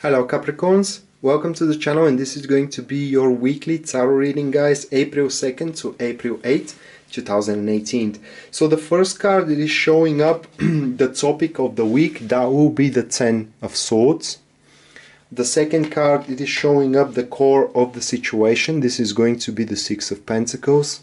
Hello Capricorns, welcome to the channel, and this is going to be your weekly tarot reading, guys, April 2nd to April 8th, 2018. So the first card that is showing up, the topic of the week, that will be the Ten of Swords. The second card, it is showing up the core of the situation. This is going to be the Six of Pentacles.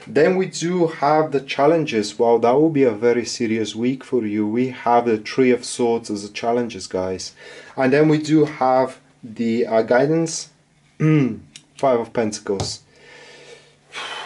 Then we do have the challenges. Well, that will be a very serious week for you. We have the Three of Swords as the challenges, guys. And then we do have the guidance, Five of Pentacles.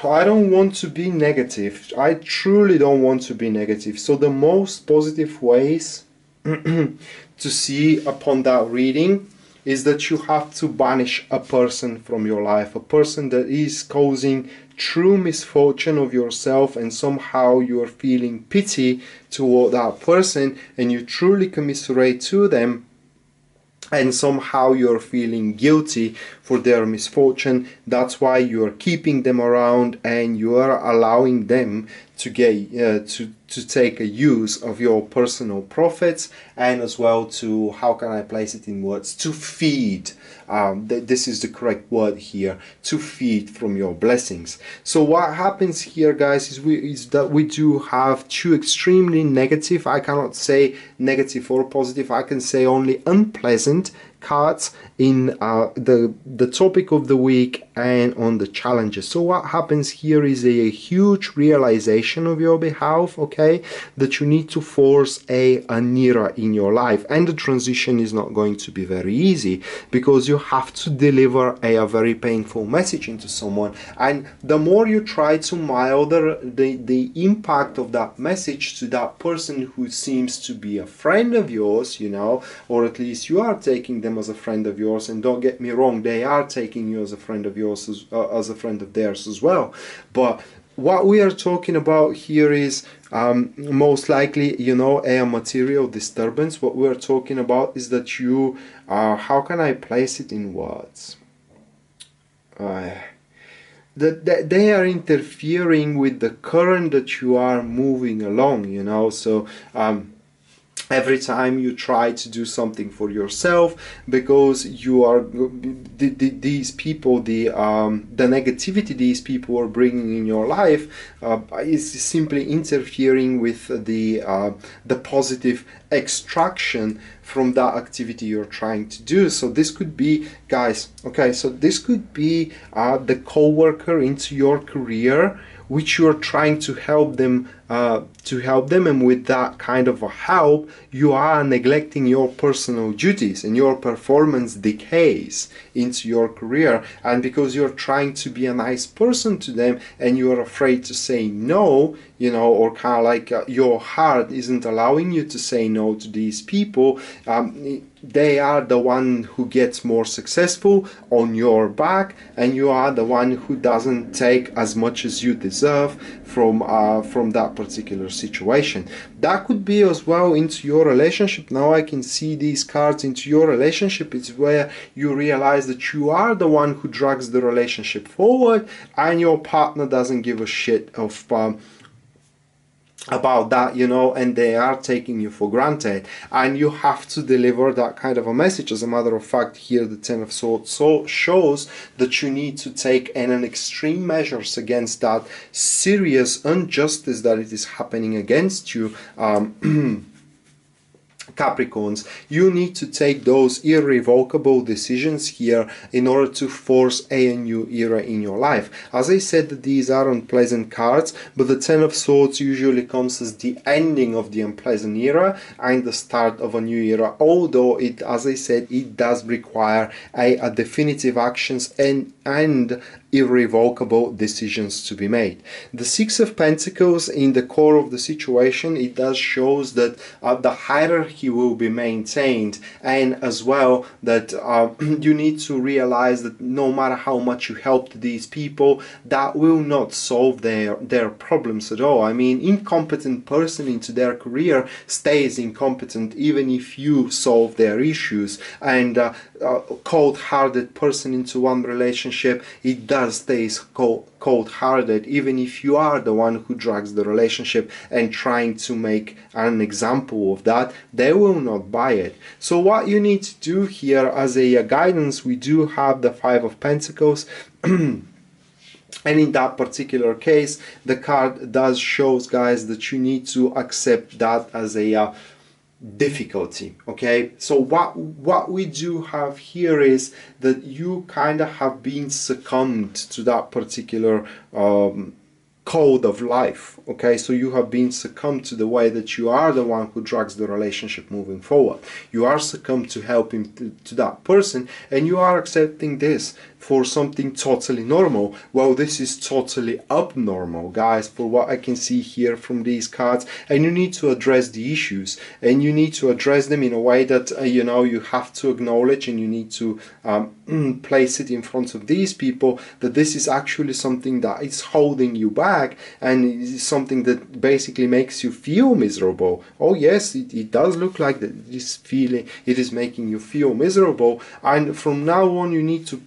I don't want to be negative. I truly don't want to be negative. So the most positive ways to see upon that reading is that you have to banish a person from your life, a person that is causing true misfortune of yourself, and somehow you are feeling pity toward that person and you truly commiserate to them, and somehow you're feeling guilty for their misfortune. That's why you are keeping them around and you are allowing them to get to take a use of your personal profits, and as well to, how can I place it in words, to feed. This is the correct word here, to feed from your blessings. So what happens here, guys, is that we do have two extremely negative, I cannot say negative or positive, I can say only unpleasant cards in the topic of the week and on the challenges. So what happens here is a huge realization of your behalf, okay, that you need to force an era in your life, and the transition is not going to be very easy because you have to deliver a very painful message into someone, and the more you try to milder the impact of that message to that person who seems to be a friend of yours, you know, or at least you are taking them as a friend of yours, and don't get me wrong, they are taking you as a friend of yours, as a friend of theirs as well. But what we are talking about here is most likely, you know, a material disturbance. What we're talking about is that you how can I place it in words? That they are interfering with the current that you are moving along, you know. So every time you try to do something for yourself, because you are these people, the negativity these people are bringing in your life is simply interfering with the positive extraction from that activity you're trying to do. So this could be, guys, okay, so this could be the co-worker into your career, which you're trying to help them, and with that kind of a help, you are neglecting your personal duties and your performance decays into your career. And because you're trying to be a nice person to them and you're afraid to say no, you know, or kind of like your heart isn't allowing you to say no to these people, they are the one who gets more successful on your back, and you are the one who doesn't take as much as you deserve from that particular situation. That could be as well into your relationship. Now I can see these cards into your relationship. It's where you realize that you are the one who drags the relationship forward, and your partner doesn't give a shit of about that, you know, and they are taking you for granted, and you have to deliver that kind of a message. As a matter of fact, here the Ten of Swords shows that you need to take an extreme measures against that serious injustice that it is happening against you, Capricorns. You need to take those irrevocable decisions here in order to force a new era in your life. As I said, that these are unpleasant cards, but the Ten of Swords usually comes as the ending of the unpleasant era and the start of a new era, although it, as I said, it does require a definitive actions and irrevocable decisions to be made. The Six of Pentacles in the core of the situation, it does shows that the hierarchy will be maintained, and as well that you need to realize that no matter how much you help these people, that will not solve their problems at all. I mean, incompetent person into their career stays incompetent even if you solve their issues, and cold-hearted person into one relationship, it does stay cold-hearted, even if you are the one who drags the relationship and trying to make an example of that, they will not buy it. So what you need to do here as a guidance, we do have the Five of Pentacles. And in that particular case, the card does shows, guys, that you need to accept that as a difficulty. Okay, so what we do have here is that you kind of have been succumbed to that particular code of life. Okay, so you have been succumbed to the way that you are the one who drags the relationship moving forward. You are succumbed to helping to that person, and you are accepting this for something totally normal. Well, this is totally abnormal, guys, for what I can see here from these cards, and you need to address the issues, and you need to address them in a way that you know, you have to acknowledge, and you need to place it in front of these people that this is actually something that is holding you back, and it is something that basically makes you feel miserable. Oh yes, it does look like that this feeling, it is making you feel miserable, and from now on you need to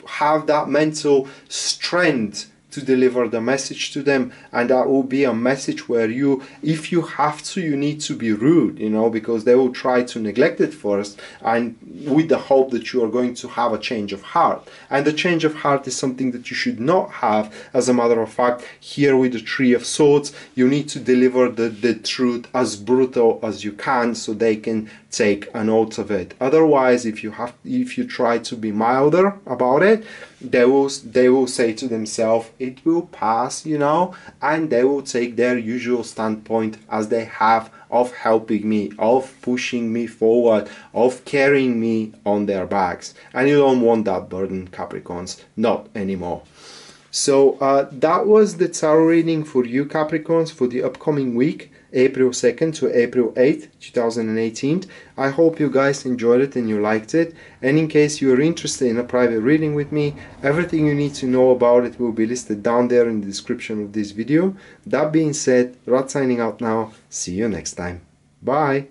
have that mental strength to deliver the message to them, and that will be a message where you, if you have to, you need to be rude, you know, because they will try to neglect it first, and with the hope that you are going to have a change of heart. And the change of heart is something that you should not have. As a matter of fact, here with the Three of Swords, you need to deliver the truth as brutal as you can, so they can take a note of it. Otherwise, if you try to be milder about it, they will say to themselves, it will pass, you know, and they will take their usual standpoint as they have of helping me, of pushing me forward, of carrying me on their backs. And you don't want that burden, Capricorns, not anymore. So that was the tarot reading for you, Capricorns, for the upcoming week, April 2nd to April 8th, 2018. I hope you guys enjoyed it and you liked it. And in case you are interested in a private reading with me, everything you need to know about it will be listed down there in the description of this video. That being said, Rad signing out now. See you next time. Bye.